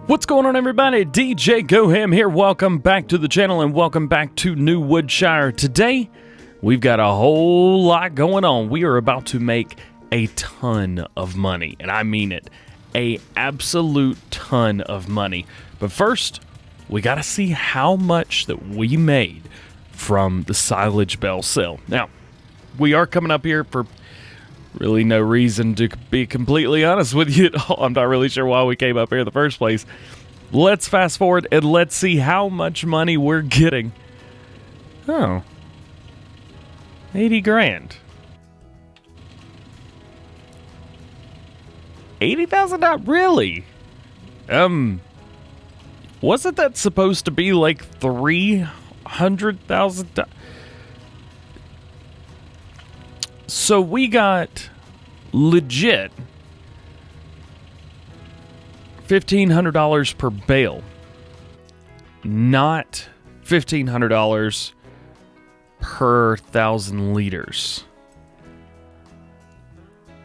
What's going on, everybody? DJ GoHam here. Welcome back to the channel and welcome back to New Woodshire. Today, we've got a whole lot going on. We are about to make a ton of money, and I mean it, a absolute ton of money. But first, we got to see how much that we made from the silage bale sale. Now, we are coming up here for really no reason, to be completely honest with you at all. I'm not really sure why we came up here in the first place. Let's fast forward and let's see how much money we're getting. Oh. 80 grand. $80,000? Really? Wasn't that supposed to be like $300,000? So we got legit $1,500 per bale, not $1,500 per 1,000 liters.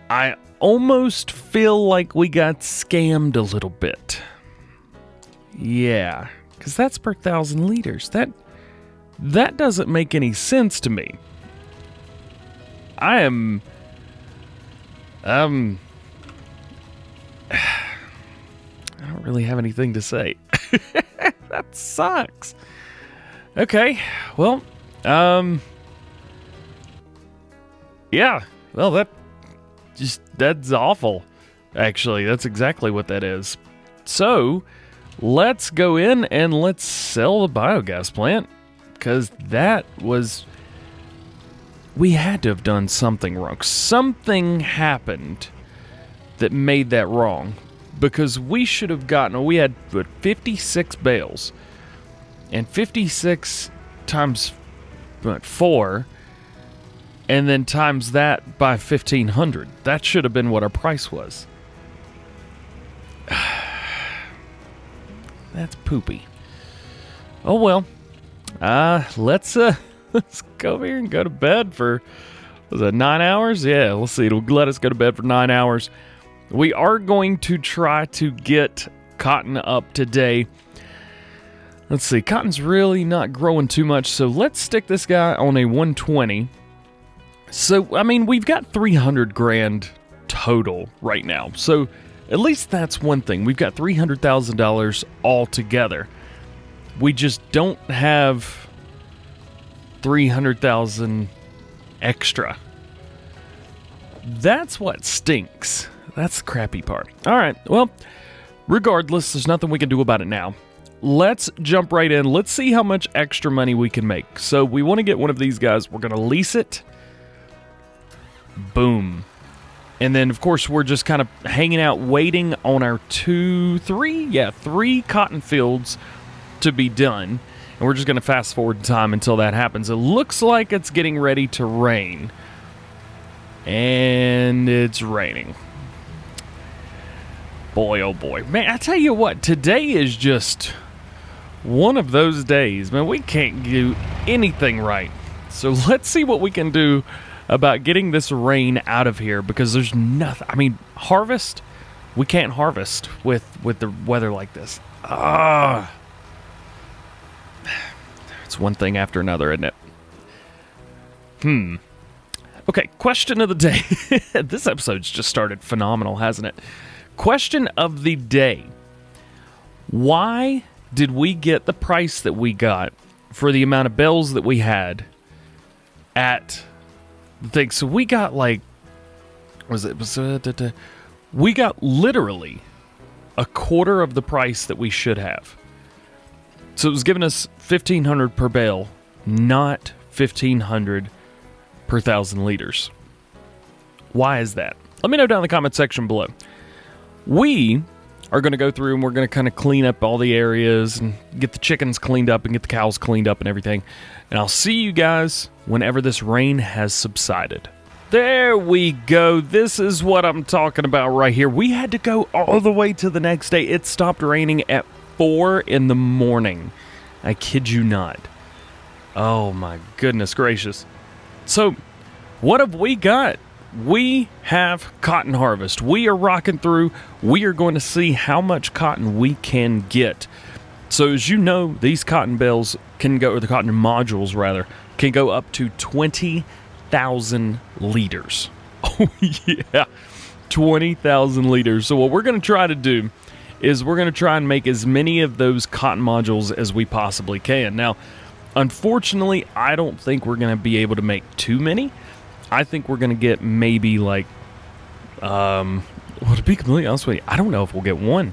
I almost feel like we got scammed a little bit. Yeah, because that's per 1,000 liters. That doesn't make any sense to me. I don't really have anything to say. That sucks. Okay, well, yeah, well, that's awful. Actually, that's exactly what that is. So, let's go in and let's sell the biogas plant, because we had to have done something wrong. Something happened that made that wrong, because we should have gotten, we had 56 bales, and 56 times 4, and then times that by 1,500. That should have been what our price was. That's poopy. Oh well. Let's go over here and go to bed for, was it 9 hours? Yeah, let's see. It'll let us go to bed for 9 hours. We are going to try to get cotton up today. Let's see. Cotton's really not growing too much, so let's stick this guy on a 120. So, I mean, we've got 300 grand total right now. So, at least that's one thing. We've got $300,000 all together. We just don't have 300,000 extra. That's what stinks. That's the crappy part. All right, well, regardless, there's nothing we can do about it now. Let's jump right in. Let's see how much extra money we can make. So we want to get one of these guys. We're going to lease it. Boom. And then, of course, we're just kind of hanging out, waiting on our three cotton fields to be done. And we're just going to fast forward in time until that happens. It looks like it's getting ready to rain. And it's raining. Boy, oh boy. Man, I tell you what, today is just one of those days. Man, we can't do anything right. So let's see what we can do about getting this rain out of here, because there's nothing. I mean, harvest, we can't harvest with the weather like this. It's one thing after another, isn't it? Okay, question of the day. This episode's just started phenomenal, hasn't it? Question of the day. Why did we get the price that we got for the amount of bales that we had at the thing? So we got like, we got literally a quarter of the price that we should have. So it was giving us $1,500 per bale, not $1,500 per 1,000 liters. Why is that? Let me know down in the comment section below. We are going to go through and we're going to kind of clean up all the areas and get the chickens cleaned up and get the cows cleaned up and everything. And I'll see you guys whenever this rain has subsided. There we go. This is what I'm talking about right here. We had to go all the way to the next day. It stopped raining at 4 in the morning. I kid you not. Oh my goodness gracious. So, what have we got? we have cotton harvest. We are rocking through. We are going to see how much cotton we can get. So as you know, these cotton bales can go, or the cotton modules rather, can go up to 20,000 liters. Oh yeah, 20,000 liters. So what we're going to try to do is we're going to try and make as many of those cotton modules as we possibly can. Now, unfortunately, I don't think we're going to be able to make too many. I think we're going to get maybe like, well, to be completely honest with you, I don't know if we'll get one.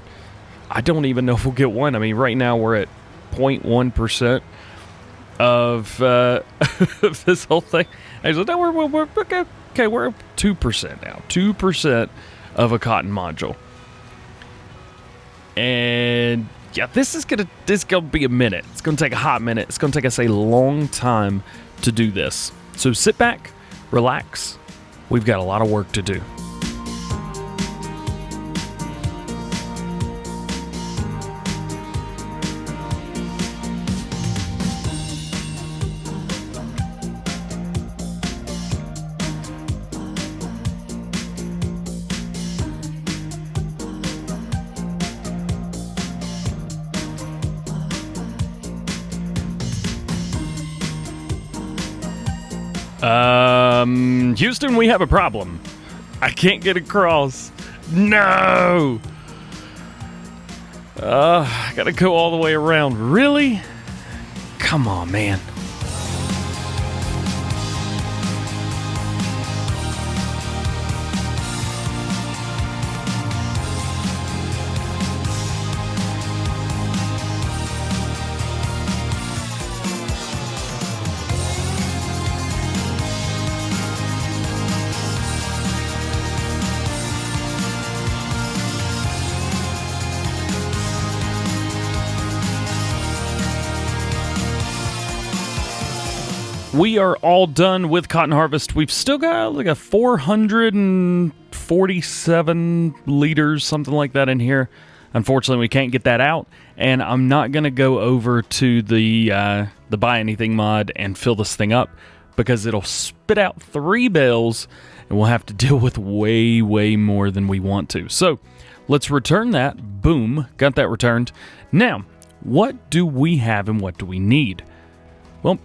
I don't even know if we'll get one. I mean, right now we're at 0.1% of of this whole thing. Actually, no, we're okay, we're at 2% now. 2% of a cotton module. And yeah, this is gonna be a minute. It's gonna take a hot minute. It's gonna take us a long time to do this. So sit back, relax. We've got a lot of work to do. Houston, we have a problem. I can't get across. No! I gotta go all the way around. Really? Come on, man. We are all done with cotton harvest. We've still got like a 447 liters, something like that in here. Unfortunately, we can't get that out, and I'm not going to go over to the Buy Anything mod and fill this thing up because it'll spit out 3 bales, and we'll have to deal with way, way more than we want to. So let's return that. Boom, got that returned. Now, what do we have and what do we need? Well,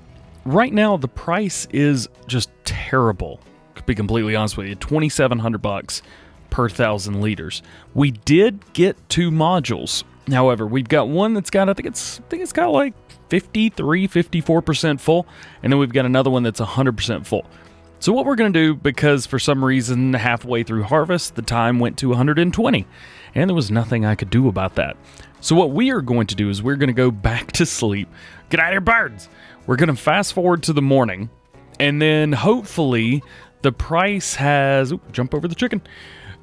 right now, the price is just terrible. To be completely honest with you, $2,700 per 1,000 liters. We did get 2 modules. However, we've got one that's got, I think it's got like 54% full, and then we've got another one that's 100% full. So what we're going to do, because for some reason halfway through harvest, the time went to 120, and there was nothing I could do about that. So what we are going to do is we're going to go back to sleep. Get out of here, birds! We're going to fast forward to the morning, and then hopefully the price has... Ooh, jump over the chicken.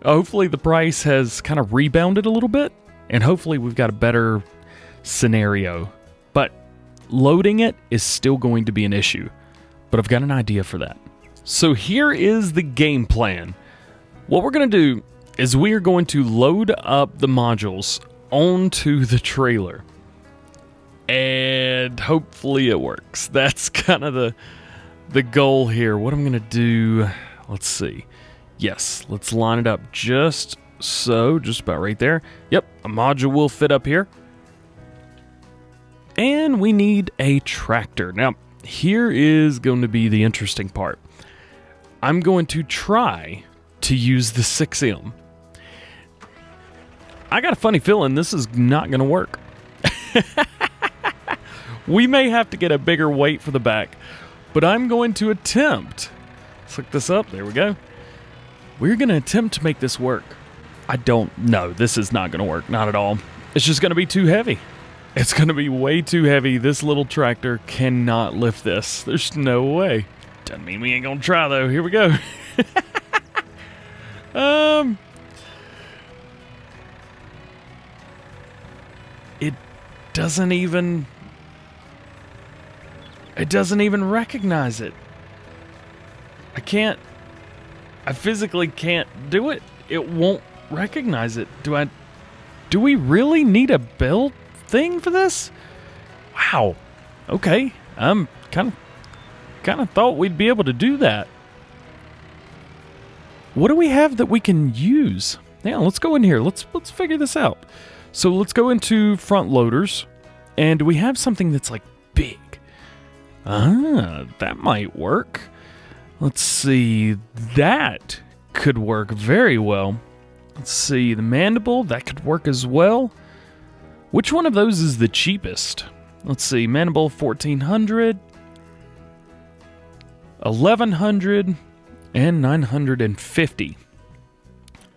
Hopefully the price has kind of rebounded a little bit, and hopefully we've got a better scenario. But loading it is still going to be an issue, but I've got an idea for that. So here is the game plan. What we're going to do is we are going to load up the modules onto the trailer. And hopefully it works. That's kind of the goal here. What I'm going to do, let's see. Yes, let's line it up just so, just about right there. Yep, a module will fit up here. And we need a tractor. Now, here is going to be the interesting part. I'm going to try to use the 6M. I got a funny feeling this is not going to work. We may have to get a bigger weight for the back, but I'm going to attempt. Let's look this up. There we go. We're going to attempt to make this work. I don't know. This is not going to work. Not at all. It's just going to be too heavy. It's going to be way too heavy. This little tractor cannot lift this. There's no way. Doesn't mean we ain't going to try, though. Here we go. It doesn't even recognize it. I physically can't do it. It won't recognize it. Do we really need a build thing for this? Wow. Okay. I'm kind of thought we'd be able to do that. what do we have that we can use? Yeah, let's go in here. Let's figure this out. So let's go into front loaders, and do we have something that's like big? Ah, that might work. Let's see, that could work very well. Let's see, the mandible, that could work as well. Which one of those is the cheapest? Let's see, mandible 1400, 1100, and 950.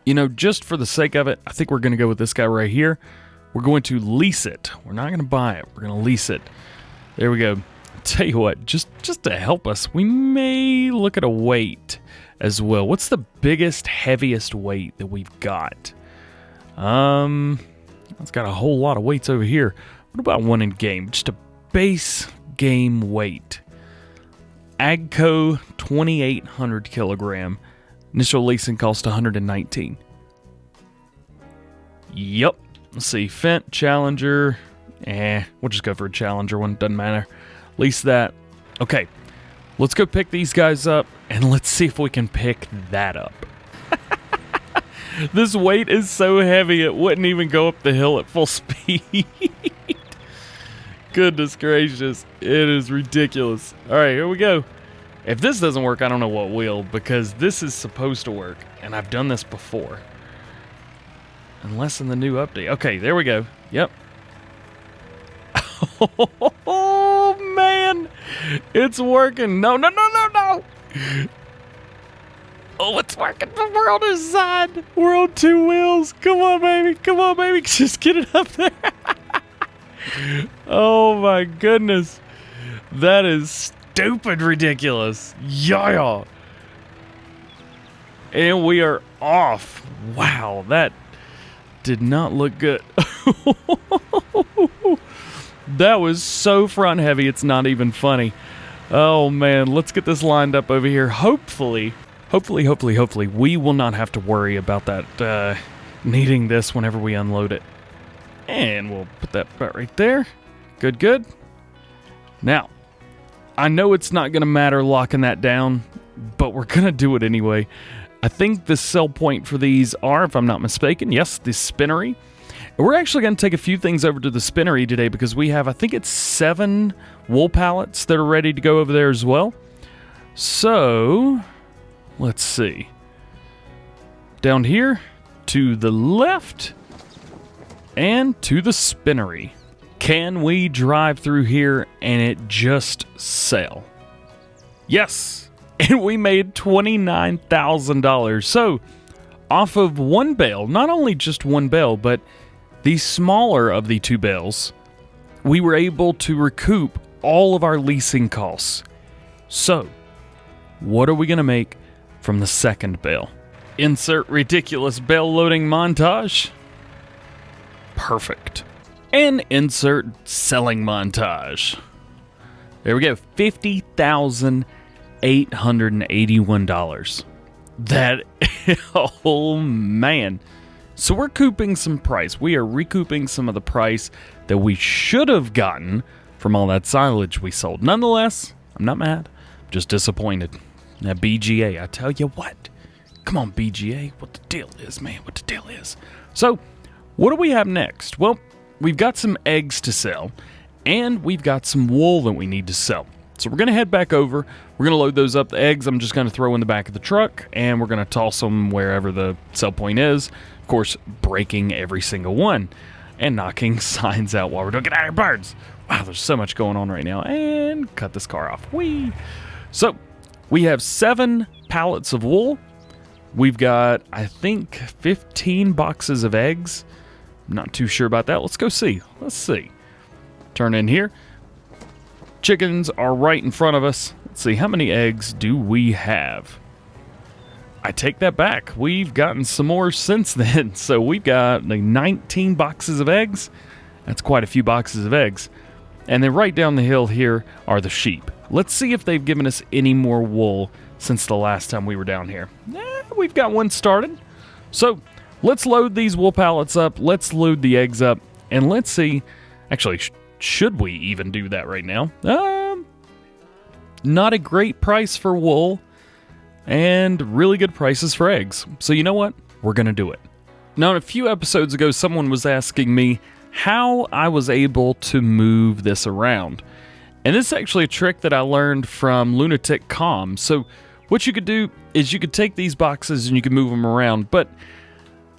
You know, just for the sake of it, I think we're going to go with this guy right here. We're going to lease it. We're not going to buy it. We're going to lease it. There we go. Tell you what, just to help us, we may look at a weight as well. What's the biggest, heaviest weight that we've got? It's got a whole lot of weights over here. What about one in game? Just a base game weight. Agco 2800 kilogram. Initial leasing cost 119. Yep. Let's see. Fent, Challenger. We'll just go for a Challenger one. Doesn't matter. Lease that. Okay. Let's go pick these guys up, and let's see if we can pick that up. This weight is so heavy, it wouldn't even go up the hill at full speed. Goodness gracious. It is ridiculous. All right, here we go. If this doesn't work, I don't know what will, because this is supposed to work, and I've done this before. Unless in the new update. Okay, there we go. Yep. Oh, man. It's working. No. Oh, it's working. We're on his side. We're on two wheels. Come on, baby. Come on, baby. Just get it up there. Oh, my goodness. That is stupid ridiculous. Yeah. And we are off. Wow, that did not look good. That was so front heavy, it's not even funny. Oh man, let's get this lined up over here. Hopefully, we will not have to worry about that needing this whenever we unload it. And we'll put that right there. Good. Now, I know it's not going to matter locking that down, but we're going to do it anyway. I think the sell point for these are, if I'm not mistaken, yes, the spinnery. And we're actually going to take a few things over to the spinnery today because we have, I think it's 7 wool pallets that are ready to go over there as well. So, let's see. Down here, to the left, and to the spinnery. Can we drive through here and it just sell? Yes! And we made $29,000. So, off of one bale, not only just one bale, but the smaller of the 2 bales, we were able to recoup all of our leasing costs. So, what are we going to make from the second bale? Insert ridiculous bale loading montage. Perfect. And insert selling montage. There we go. $50,881. That, oh man. So we're recouping some price. We are recouping some of the price that we should have gotten from all that silage we sold. Nonetheless, I'm not mad. I'm just disappointed. That BGA, I tell you what. Come on, BGA. What the deal is, man. What the deal is. So, what do we have next? Well, we've got some eggs to sell, and we've got some wool that we need to sell. So we're going to head back over. We're going to load those up. The eggs I'm just going to throw in the back of the truck, and we're going to toss them wherever the sell point is. Of course, breaking every single one and knocking signs out while we're doing. Get out of here, birds! Wow, there's so much going on right now. And cut this car off. Whee! So, we have 7 pallets of wool. We've got, I think, 15 boxes of eggs. I'm not too sure about that. Let's go see. Let's see. Turn in here. Chickens are right in front of us. Let's see, how many eggs do we have? I take that back. We've gotten some more since then. So we've got like 19 boxes of eggs. That's quite a few boxes of eggs. And then right down the hill here are the sheep. Let's see if they've given us any more wool since the last time we were down here. We've got one started. So let's load these wool pallets up. Let's load the eggs up. And let's see. Actually, should we even do that right now? Not a great price for wool. and really good prices for eggs. So you know what? We're going to do it. Now, a few episodes ago, someone was asking me how I was able to move this around. And this is actually a trick that I learned from Lunatic Com. So what you could do is you could take these boxes and you can move them around. But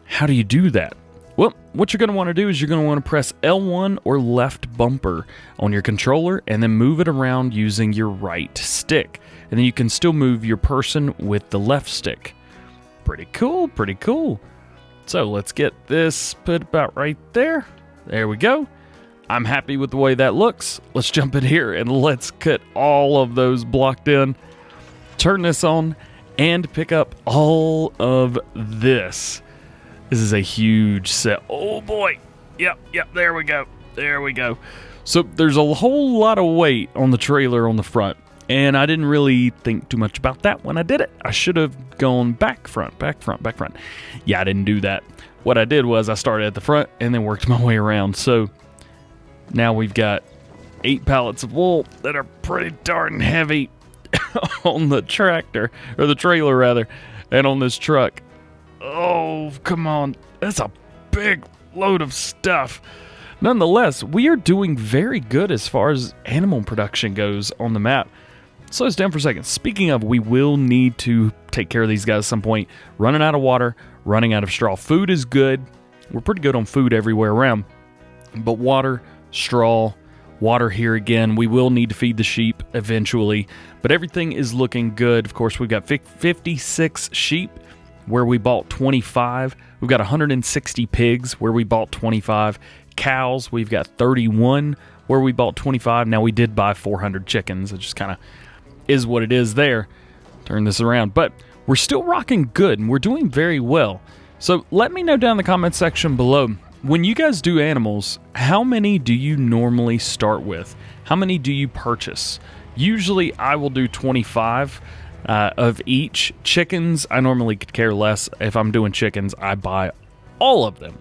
how do you do that? Well, what you're going to want to do is you're going to want to press L1 or left bumper on your controller and then move it around using your right stick. And then you can still move your person with the left stick. Pretty cool, pretty cool. So let's get this put about right there. There we go. I'm happy with the way that looks. Let's jump in here and let's cut all of those blocked in. Turn this on and pick up all of this. This is a huge set. Oh boy. Yep, there we go. There we go. So there's a whole lot of weight on the trailer on the front. And I didn't really think too much about that when I did it. I should have gone back front. Yeah, I didn't do that. What I did was I started at the front and then worked my way around. So now we've got 8 pallets of wool that are pretty darn heavy on the tractor, or the trailer rather, and on this truck. Oh, come on. That's a big load of stuff. Nonetheless, we are doing very good as far as animal production goes on the map. Slow us down for a second. Speaking of, we will need to take care of these guys at some point. Running out of water, running out of straw. Food is good. We're pretty good on food everywhere around. But water, straw, water here again. We will need to feed the sheep eventually. But everything is looking good. Of course, we've got 56 sheep where we bought 25. We've got 160 pigs where we bought 25. Cows, we've got 31 where we bought 25. Now, we did buy 400 chickens. It just kind of is what it is there. Turn this around. But we're still rocking good, and we're doing very well. So let me know down in the comment section below, when you guys do animals, how many do you normally start with? How many do you purchase? Usually, I will do 25 of each. Chickens, I normally could care less. If I'm doing chickens, I buy all of them.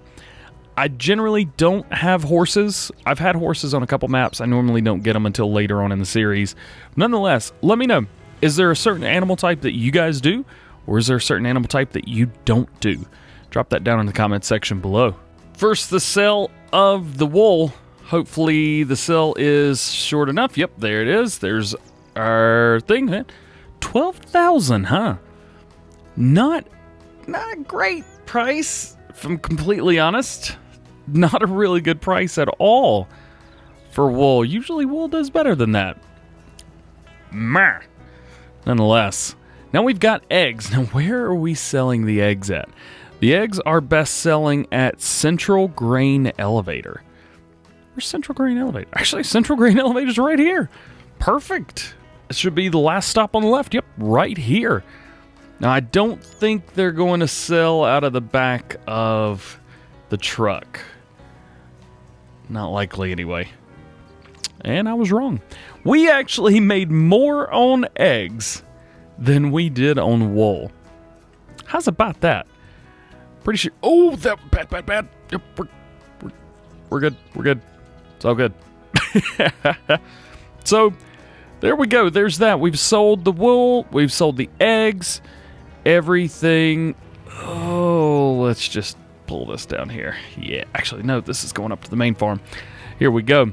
I generally don't have horses. I've had horses on a couple maps. I normally don't get them until later on in the series. Nonetheless, let me know, is there a certain animal type that you guys do, or is there a certain animal type that you don't do? Drop that down in the comment section below. First, the sale of the wool. Hopefully the sale is short enough. Yep, there it is. There's our thing. 12,000, huh? Not a great price, if I'm completely honest. Not a really good price at all for wool. Usually wool does better than that. Meh. Nonetheless, now we've got eggs. Now, where are we selling the eggs at? The eggs are best selling at Central Grain Elevator. Where's Central Grain Elevator? Actually, Central Grain Elevator's right here. Perfect. It should be the last stop on the left. Yep, right here. Now, I don't think they're going to sell out of the back of the truck. Not likely, anyway. And I was wrong. We actually made more on eggs than we did on wool. How's about that? Pretty sure. Oh, that bad. Yep, we're good. We're good. It's all good. So, there we go. There's that. We've sold the wool. We've sold the eggs. Everything. Oh, let's just pull this down here. Yeah, actually, no, this is going up to the main farm. Here we go.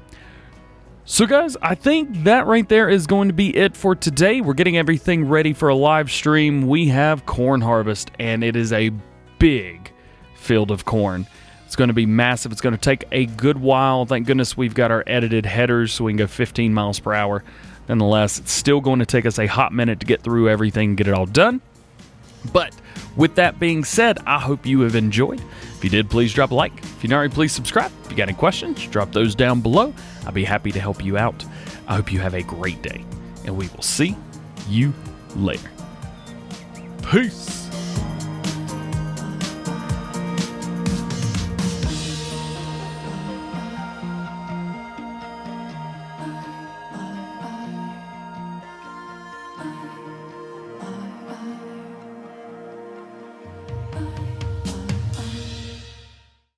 So, guys, I think that right there is going to be it for today. We're getting everything ready for a live stream. We have corn harvest, and it is a big field of corn. It's going to be massive. It's going to take a good while. Thank goodness we've got our edited headers so we can go 15 miles per hour. Nonetheless, it's still going to take us a hot minute to get through everything and get it all done. But with that being said, I hope you have enjoyed. If you did, please drop a like. If you're not already, please subscribe. If you got any questions, drop those down below. I'll be happy to help you out. I hope you have a great day, and we will see you later. Peace.